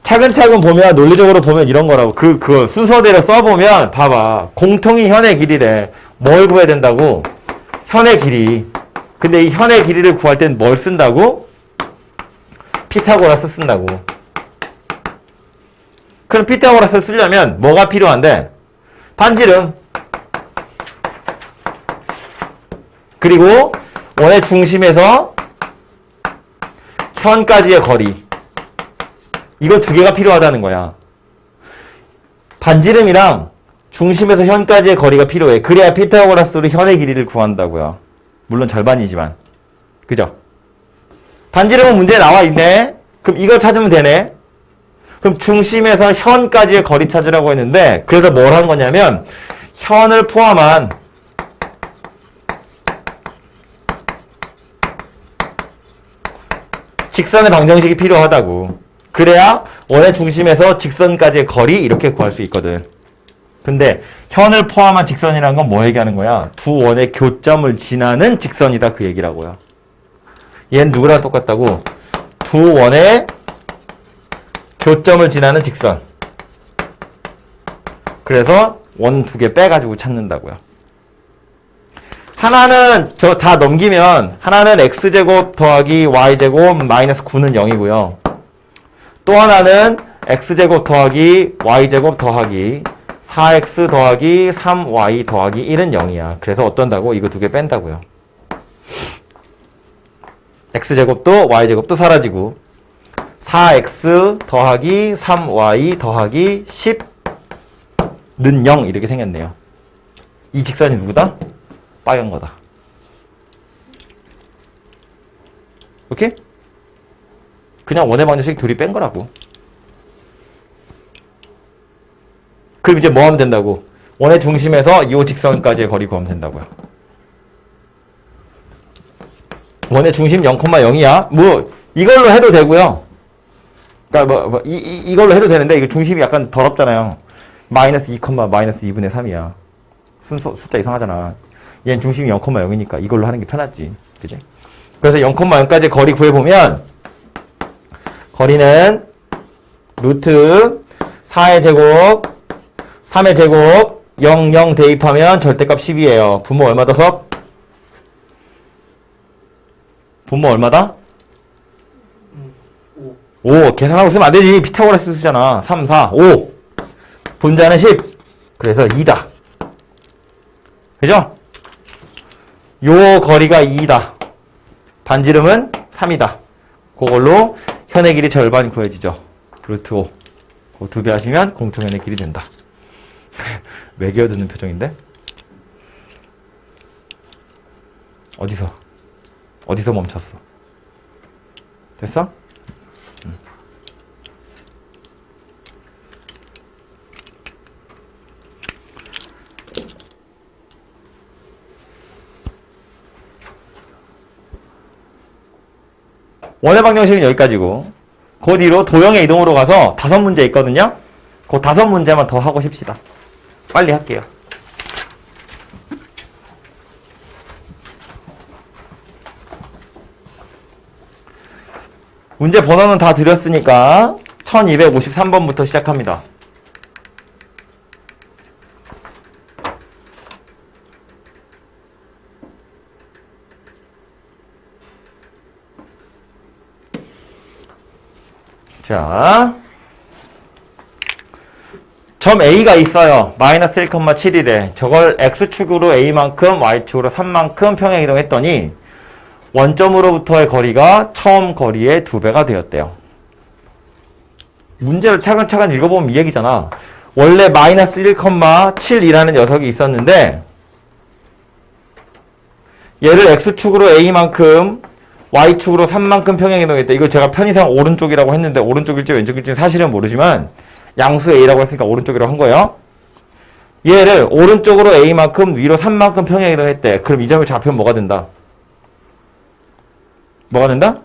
차근차근 보면 논리적으로 보면 이런 거라고. 그 순서대로 써보면 봐봐. 공통인 현의 길이래. 뭘 구해야 된다고? 현의 길이. 근데 이 현의 길이를 구할 땐 뭘 쓴다고? 피타고라스 쓴다고. 그럼 피타고라스를 쓰려면 뭐가 필요한데? 반지름. 그리고 원의 중심에서 현까지의 거리. 이거 두 개가 필요하다는 거야. 반지름이랑 중심에서 현까지의 거리가 필요해. 그래야 피타고라스로 현의 길이를 구한다고요. 물론 절반이지만. 그죠? 반지름은 문제에 나와 있네. 그럼 이거 찾으면 되네. 그럼 중심에서 현까지의 거리 찾으라고 했는데, 그래서 뭘 한 거냐면 현을 포함한 직선의 방정식이 필요하다고. 그래야 원의 중심에서 직선까지의 거리 이렇게 구할 수 있거든. 근데 현을 포함한 직선이라는 건 뭐 얘기하는 거야? 두 원의 교점을 지나는 직선이다 그 얘기라고요. 얘는 누구랑 똑같다고? 두 원의 교점을 지나는 직선. 그래서 원 두 개 빼가지고 찾는다고요. 하나는 저 다 넘기면 하나는 x제곱 더하기 y제곱 마이너스 9는 0이고요. 또 하나는 x제곱 더하기 y제곱 더하기 4x 더하기 3y 더하기 1은 0이야. 그래서 어떤다고? 이거 두 개 뺀다고요. x제곱도 y제곱도 사라지고 4x 더하기 3y 더하기 10는 0 이렇게 생겼네요. 이 직선이 누구다? 빨간 거다. 오케이? 그냥 원의 방정식 둘이 뺀 거라고. 그럼 이제 뭐 하면 된다고? 원의 중심에서 이 직선까지의 거리 구하면 된다고요. 원의 중심 0,0이야. 뭐 이걸로 해도 되고요. 그러니까 이걸로 해도 되는데 이거 중심이 약간 더럽잖아요. 마이너스 2, 마이너스 2분의 3이야. 숫자 이상하잖아. 얘는 중심이 0,0이니까 이걸로 하는 게 편하지. 그지? 그래서 0,0까지 거리 구해보면 거리는 루트 4의 제곱 3의 제곱 0, 0 대입하면 절대값 10이에요. 분모 얼마다 섭? 분모 얼마다? 5. 5. 계산하고 쓰면 안 되지. 피타고라스 쓰잖아. 3, 4, 5. 분자는 10. 그래서 2다. 그죠? 요 거리가 2다. 반지름은 3이다. 그걸로 현의 길이 절반 구해지죠. 루트 5. 그 2배 하시면 공통현의 길이 된다. 왜 기어드는 표정인데? 어디서 멈췄어? 됐어? 원의 방정식은 여기까지고 그 뒤로 도형의 이동으로 가서 5문제 있거든요. 그 5문제만 더 하고 싶시다. 빨리 할게요. 문제 번호는 다 드렸으니까 1253번부터 시작합니다. 자, 점 A가 있어요. 마이너스 1,7이래. 저걸 X축으로 A만큼, Y축으로 3만큼 평행이동했더니 원점으로부터의 거리가 처음 거리의 2배가 되었대요. 문제를 차근차근 읽어보면 이 얘기잖아. 원래 마이너스 1,7이라는 녀석이 있었는데 얘를 X축으로 A만큼 Y축으로 3만큼 평행이동했다. 이거 제가 편의상 오른쪽이라고 했는데 오른쪽일지 왼쪽일지 사실은 모르지만 양수 A라고 했으니까 오른쪽이라고 한 거예요. 얘를 오른쪽으로 A만큼 위로 3만큼 평행이동했대. 그럼 이 점의 좌표는 뭐가 된다? 뭐가 된다?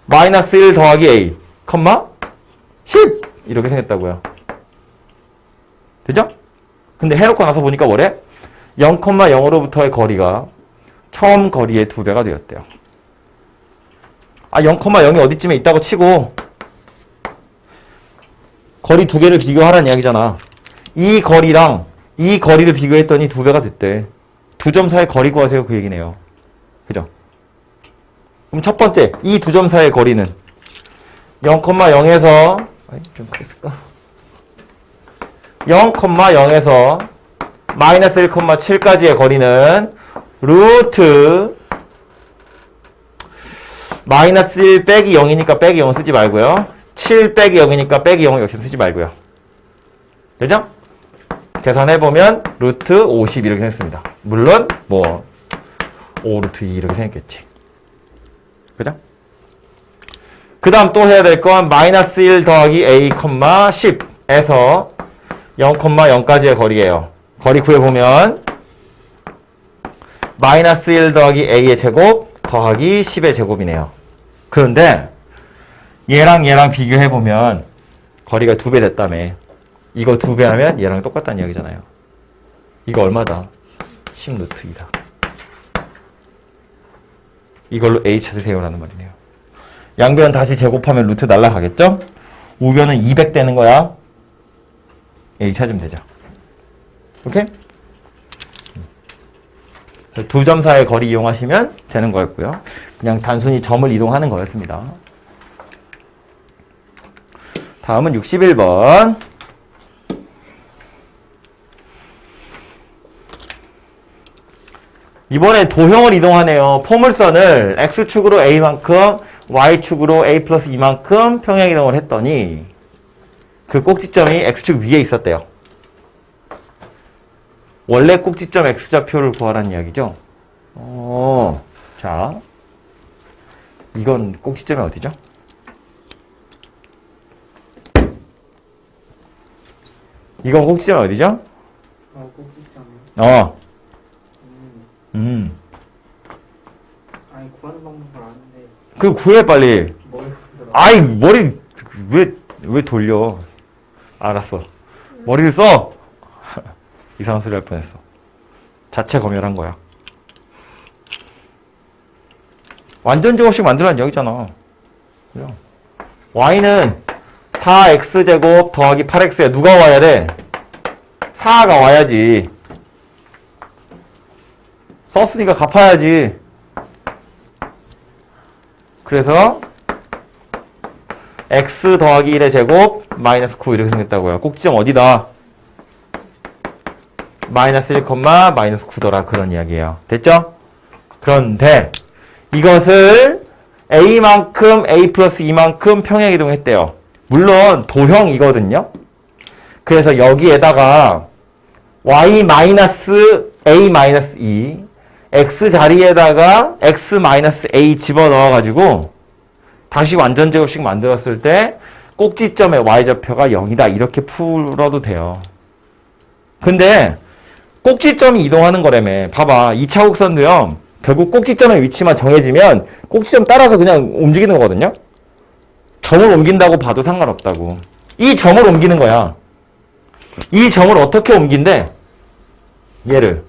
마이너스 1 더하기 A, 10 이렇게 생겼다고요. 되죠? 근데 해놓고 나서 보니까 뭐래? 0,0으로부터의 거리가 처음 거리의 2배가 되었대요. 0,0이 어디쯤에 있다고 치고 거리 2개를 비교하라는 이야기잖아. 이 거리랑 이 거리를 비교했더니 2배가 됐대. 두 점 사이의 거리 구하세요. 그 얘기네요. 그죠? 그럼 첫 번째, 이 두 점 사이의 거리는 0,0에서 좀 크게 쓸까? 0,0에서 마이너스 1,7까지의 거리는 루트 마이너스 1 빼기 0이니까 빼기 0 쓰지 말고요. 7 빼기 0이니까 빼기 0을 역시 쓰지 말고요. 되죠? 계산해보면 루트 50 이렇게 생겼습니다. 물론 5 루트 2 이렇게 생겼겠지. 그죠? 그 다음 또 해야 될 건 마이너스 1 더하기 A, 10에서 0,0까지의 거리예요. 거리 구해보면 마이너스 1 더하기 A의 제곱 더하기 10의 제곱이네요. 그런데 얘랑 비교해보면 거리가 2배 됐다며. 이거 2배 하면 얘랑 똑같다는 이야기잖아요. 이거 얼마다? 10 루트 2다. 이걸로 A 찾으세요라는 말이네요. 양변 다시 제곱하면 루트 날라가겠죠? 우변은 200 되는 거야. A 찾으면 되죠. 오케이? 두 점 사이의 거리 이용하시면 되는 거였고요. 그냥 단순히 점을 이동하는 거였습니다. 다음은 61번. 이번에 도형을 이동하네요. 포물선을 X축으로 A만큼, Y축으로 A 플러스 2만큼 평행이동을 했더니 그 꼭지점이 X축 위에 있었대요. 원래 꼭지점 X좌표를 구하라는 이야기죠. 자, 이건 꼭지점이 어디죠? 이건 꼭지점이 어디죠? 꼭지점이요? 아니, 구하는 방법을 아는데. 그 구해 빨리. 뭘 아이, 머리, 왜 돌려? 알았어. 머리를 써! 이상한 소리 할 뻔했어. 자체 검열한 거야. 완전 제곱식 만들어낸 여기잖아. 그죠? y는 4x제곱 더하기 8x에 누가 와야 돼? 4가 와야지. 썼으니까 갚아야지. 그래서 x 더하기 1의 제곱 마이너스 9 이렇게 생겼다고요. 꼭지점 어디다? 마이너스 1, 마이너스 9더라 그런 이야기예요. 됐죠? 그런데 이것을 a만큼 a 플러스 2만큼 평행이동했대요. 물론 도형이거든요. 그래서 여기에다가 y 마이너스 a 마이너스 2 x 자리에다가 x 마이너스 a 집어넣어가지고 다시 완전 제곱식 만들었을 때 꼭지점의 y좌표가 0이다 이렇게 풀어도 돼요. 근데 꼭지점이 이동하는 거라며. 봐봐. 2차 곡선도요. 결국 꼭지점의 위치만 정해지면 꼭지점 따라서 그냥 움직이는 거거든요. 점을 옮긴다고 봐도 상관없다고. 이 점을 옮기는 거야. 이 점을 어떻게 옮긴대? 얘를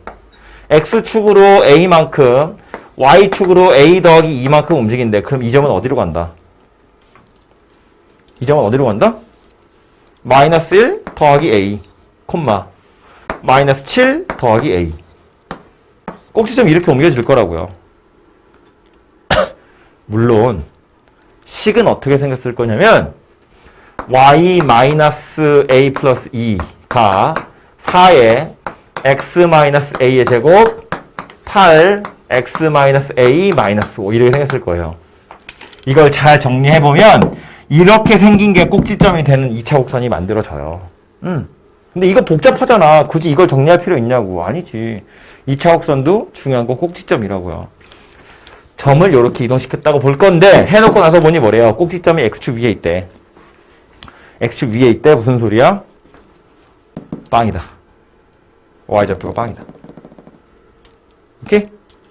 x축으로 a만큼 y축으로 a 더하기 2만큼 움직인대. 그럼 이 점은 어디로 간다? 이 점은 어디로 간다? 마이너스 1 더하기 a, 콤마 마이너스 7 더하기 a. 꼭지점이 이렇게 옮겨질 거라고요. 물론 식은 어떻게 생겼을 거냐면 y 마이너스 a 플러스 2가 4에 x 마이너스 a의 제곱 8 x 마이너스 a 마이너스 5 이렇게 생겼을 거예요. 이걸 잘 정리해보면 이렇게 생긴 게 꼭지점이 되는 2차 곡선이 만들어져요. 근데 이거 복잡하잖아. 굳이 이걸 정리할 필요 있냐고. 아니지. 2차 곡선도 중요한 건 꼭지점이라고요. 점을 이렇게 이동시켰다고 볼 건데 해놓고 나서 보니 뭐래요? 꼭지점이 x축 위에 있대. x축 위에 있대. 무슨 소리야? 빵이다. y좌표가 빵이다. 오케이?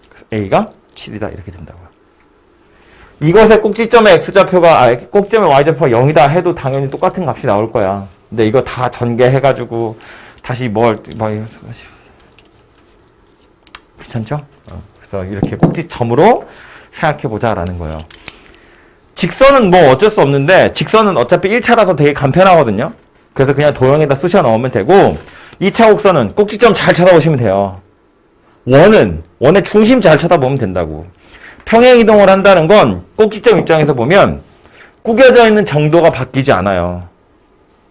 그래서 a가 7이다 이렇게 된다고요. 이것의 꼭지점의 x좌표가 꼭지점의 y좌표가 0이다 해도 당연히 똑같은 값이 나올 거야. 근데 이거 다 전개해가지고 다시 귀찮죠? 그래서 이렇게 꼭지점으로 생각해보자라는 거예요. 직선은 뭐 어쩔 수 없는데 직선은 어차피 1차라서 되게 간편하거든요. 그래서 그냥 도형에다 쑤셔 넣으면 되고 2차 곡선은 꼭지점 잘 찾아보시면 돼요. 원의 중심 잘 쳐다보면 된다고. 평행이동을 한다는 건 꼭지점 입장에서 보면 구겨져 있는 정도가 바뀌지 않아요.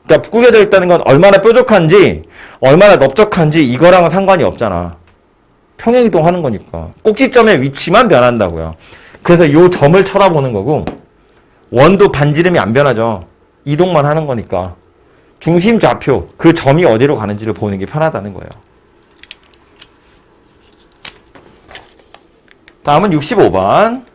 그러니까 구겨져 있다는 건 얼마나 뾰족한지 얼마나 넓적한지 이거랑은 상관이 없잖아. 평행이동하는 거니까. 꼭지점의 위치만 변한다고요. 그래서 이 점을 쳐다보는 거고 원도 반지름이 안 변하죠. 이동만 하는 거니까. 중심 좌표, 그 점이 어디로 가는지를 보는 게 편하다는 거예요. 다음은 65번.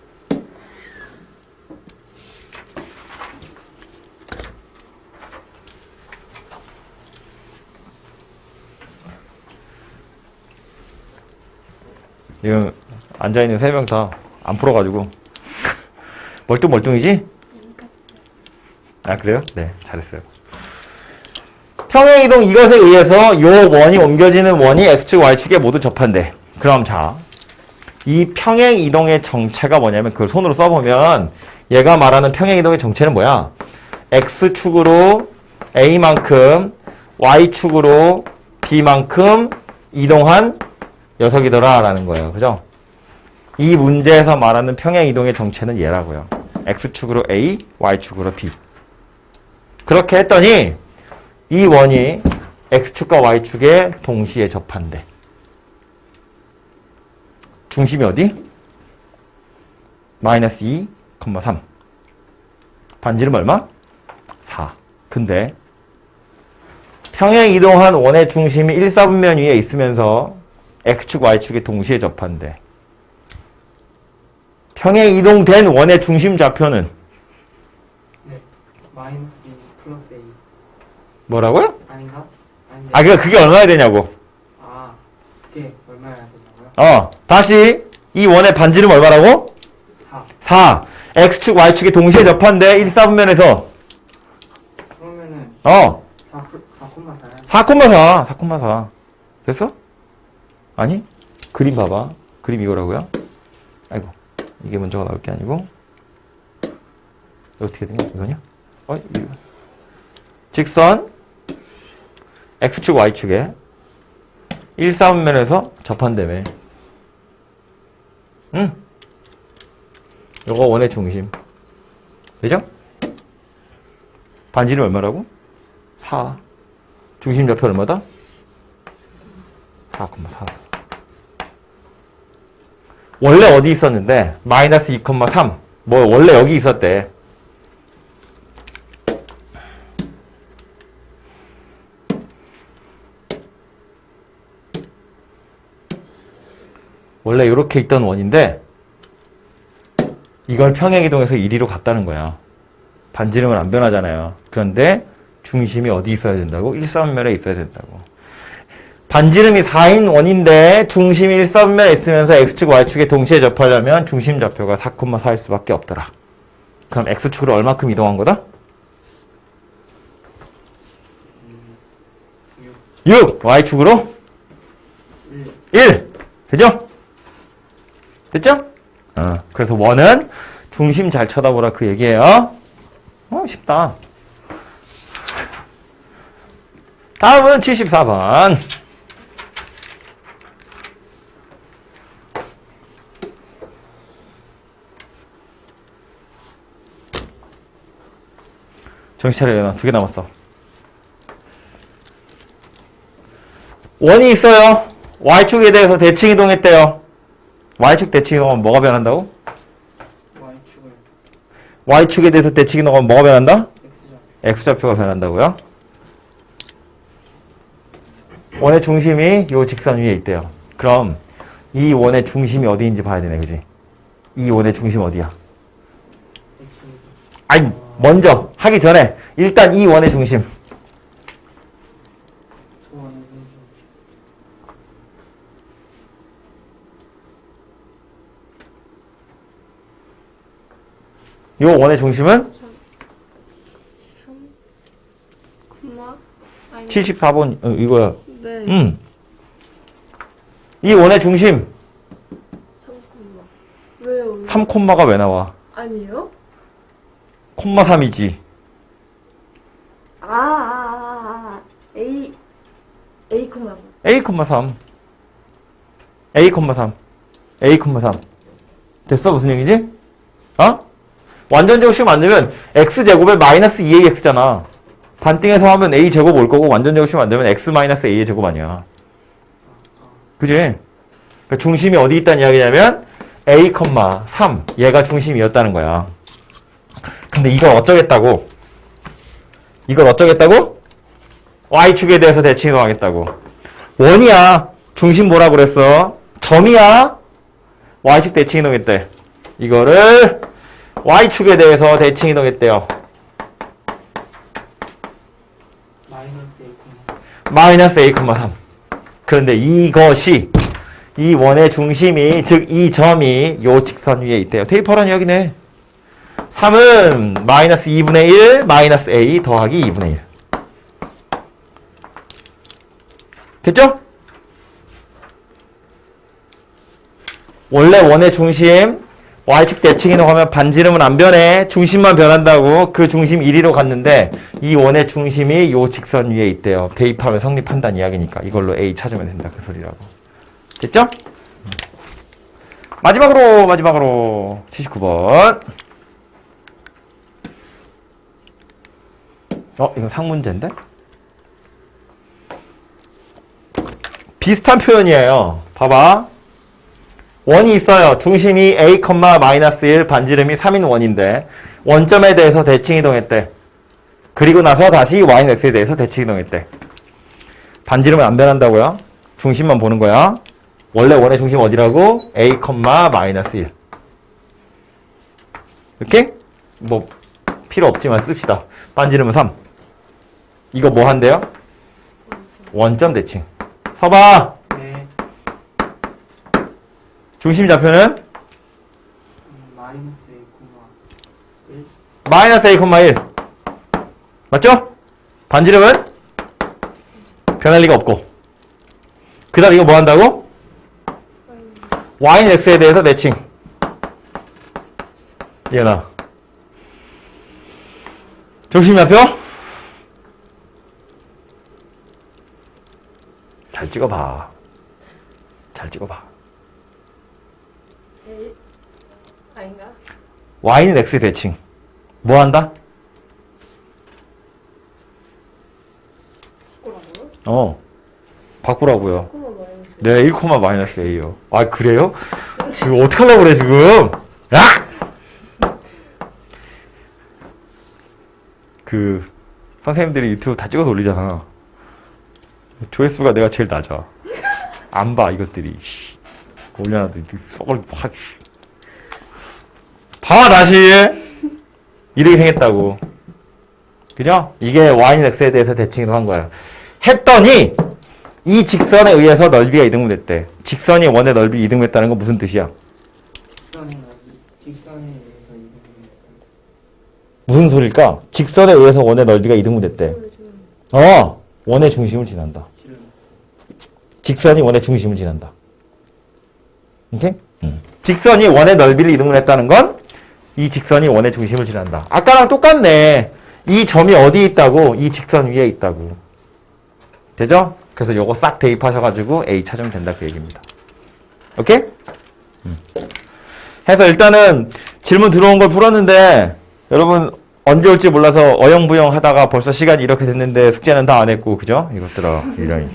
지금 앉아있는 3명 다 안 풀어가지고 멀뚱멀뚱이지? 아 그래요? 네, 잘했어요. 평행이동 이것에 의해서 요 원이 옮겨지는 원이 x축, y축에 모두 접한대. 그럼 자, 이 평행이동의 정체가 뭐냐면 그걸 손으로 써보면 얘가 말하는 평행이동의 정체는 뭐야? x축으로 a만큼 y축으로 b만큼 이동한 녀석이더라 라는 거예요. 그죠? 이 문제에서 말하는 평행이동의 정체는 얘라고요. x축으로 a, y축으로 b. 그렇게 했더니 이 원이 x축과 y축에 동시에 접한대. 중심이 어디? 마이너스 2, 3. 반지름 얼마? 4. 근데 평행이동한 원의 중심이 1, 4분면 위에 있으면서 x축, y축에 동시에 접한대. 평행이동된 원의 중심 좌표는? 네. 마이너스 2 플러스 A. 뭐라고요? 아닌가? 아닌데. 그러니까 그게 얼마나 되냐고. 아, 그게 얼마나 되냐고요? 다시 이 원의 반지름 얼마라고? 4. 4. x축, y축이 동시에 접한대. 1, 4분면에서. 그러면은 4,4야? 4,4. 4,4. 됐어? 아니? 그림 봐봐. 그림 이거라고요? 아이고. 이게 문제가 나올 게 아니고. 어떻게 되냐? 이거냐? 이거. 직선 x축, y축에 1, 4분면에서 접한다며. 응. 요거 원의 중심. 되죠? 반지름 얼마라고? 4. 중심 좌표 얼마다? 4,4. 원래 어디 있었는데? 마이너스 2,3. 뭐 원래 여기 있었대. 원래 이렇게 있던 원인데 이걸 평행이동해서 1위로 갔다는 거야. 반지름은 안 변하잖아요. 그런데 중심이 어디 있어야 된다고? 1,4분면에 있어야 된다고. 반지름이 4인 원인데 중심이 1,4분면에 있으면서 x축, y축에 동시에 접하려면 중심 좌표가 4,4일 수밖에 없더라. 그럼 x축으로 얼마큼 이동한 거다? 6. y축으로 1. 되죠? 됐죠? 그래서 원은 중심 잘 쳐다보라 그 얘기예요. 쉽다. 다음은 74번. 정신 차려요. 2개 남았어. 원이 있어요. y축에 대해서 대칭 이동했대요. y축 대칭 이동하면 뭐가 변한다고? y축에 대해서 대칭 이동하면 뭐가 변한다? x좌표가 변한다고요? 원의 중심이 요 직선 위에 있대요. 그럼 이 원의 중심이 어디인지 봐야 되네, 그지? 이 원의 중심 어디야? 아니, 먼저 하기 전에 일단 이 원의 중심. 요 원의 중심은 74번 이거야. 네. 이 원의 중심 3콤마. 왜요? 3콤마가 왜 나와? 아니요? 콤마 3이지. A 콤마 3. A,3. A,3. A,3. 됐어? 무슨 얘기지? 완전제곱식 만들면 x제곱에 마이너스 2ax잖아. 반띵해서 하면 a제곱 올 거고 완전제곱식 만들면 x 마이너스 a의 제곱 아니야. 그지? 그러니까 중심이 어디 있다는 이야기냐면 A,3 얘가 중심이었다는 거야. 근데 이걸 어쩌겠다고? y축에 대해서 대칭 이동하겠다고. 원이야. 중심 뭐라 그랬어? 점이야. y축 대칭 이동했대. 이거를 y축에 대해서 대칭 이동했대요. 마이너스 A,3. 그런데 이것이 이 원의 중심이 즉 이 점이 요 직선 위에 있대요. 대입하라는 이야기네. 3은 마이너스 2분의 1 마이너스 A 더하기 2분의 1. 됐죠? 원래 원의 중심 y축 대칭 이동하면 반지름은 안 변해. 중심만 변한다고. 그 중심 1위로 갔는데 이 원의 중심이 요 직선 위에 있대요. 대입하면 성립한다는 이야기니까 이걸로 A 찾으면 된다. 그 소리라고. 됐죠? 마지막으로 79번. 이건 상문제인데? 비슷한 표현이에요. 봐봐. 원이 있어요. 중심이 A, 마이너스 1, 반지름이 3인 원인데 원점에 대해서 대칭 이동했대. 그리고 나서 다시 Y는 X에 대해서 대칭 이동했대. 반지름은 안 변한다고요? 중심만 보는 거야. 원래 원의 중심 어디라고? A, 마이너스 1. 이렇게? 뭐 필요 없지만 씁시다. 반지름은 3. 이거 뭐 한대요? 원점 대칭. 서봐. 네. 중심 좌표는? 마이너스 A, 마이너스 a, 1. 맞죠? 반지름은 변할 리가 없고. 그 다음 이거 뭐 한다고? y는 x에 대해서 대칭. 얘나. 조심히하표. 잘 찍어봐. 잘 찍어봐. 아닌가? y는 x에 대칭. 뭐 한다? 바꾸라고요? 바꾸라고요. 바꾸면 마이너스. 네, 1, 마이너스 a요. 아, 그래요? 이거 어떡하려고 그래, 지금? 야! 선생님들이 유튜브 다 찍어서 올리잖아. 조회수가 내가 제일 낮아. 안 봐, 이것들이. 올려놔도 속을 확. 봐, 다시! 이렇게 생겼다고. 그죠? 이게 y는 x에 대해서 대칭을 한 거야. 했더니, 이 직선에 의해서 넓이가 이등분됐대. 직선이 원의 넓이 이등분했다는 건 무슨 뜻이야? 직선에 의해서 이동이 무슨 소릴까? 직선에 의해서 원의 넓이가 이등분됐대. 원의 중심을 지난다. 지름. 직선이 원의 중심을 지난다. 오케이? 직선이 원의 넓이를 이등분했다는 건 이 직선이 원의 중심을 지난다. 아까랑 똑같네. 이 점이 어디에 있다고? 이 직선 위에 있다고. 되죠? 그래서 요거 싹 대입하셔가지고 A 찾으면 된다 그 얘기입니다. 오케이? 해서 일단은 질문 들어온 걸 풀었는데 여러분 언제 올지 몰라서 어영부영 하다가 벌써 시간이 이렇게 됐는데 숙제는 다 안 했고 그죠? 이것들아 이런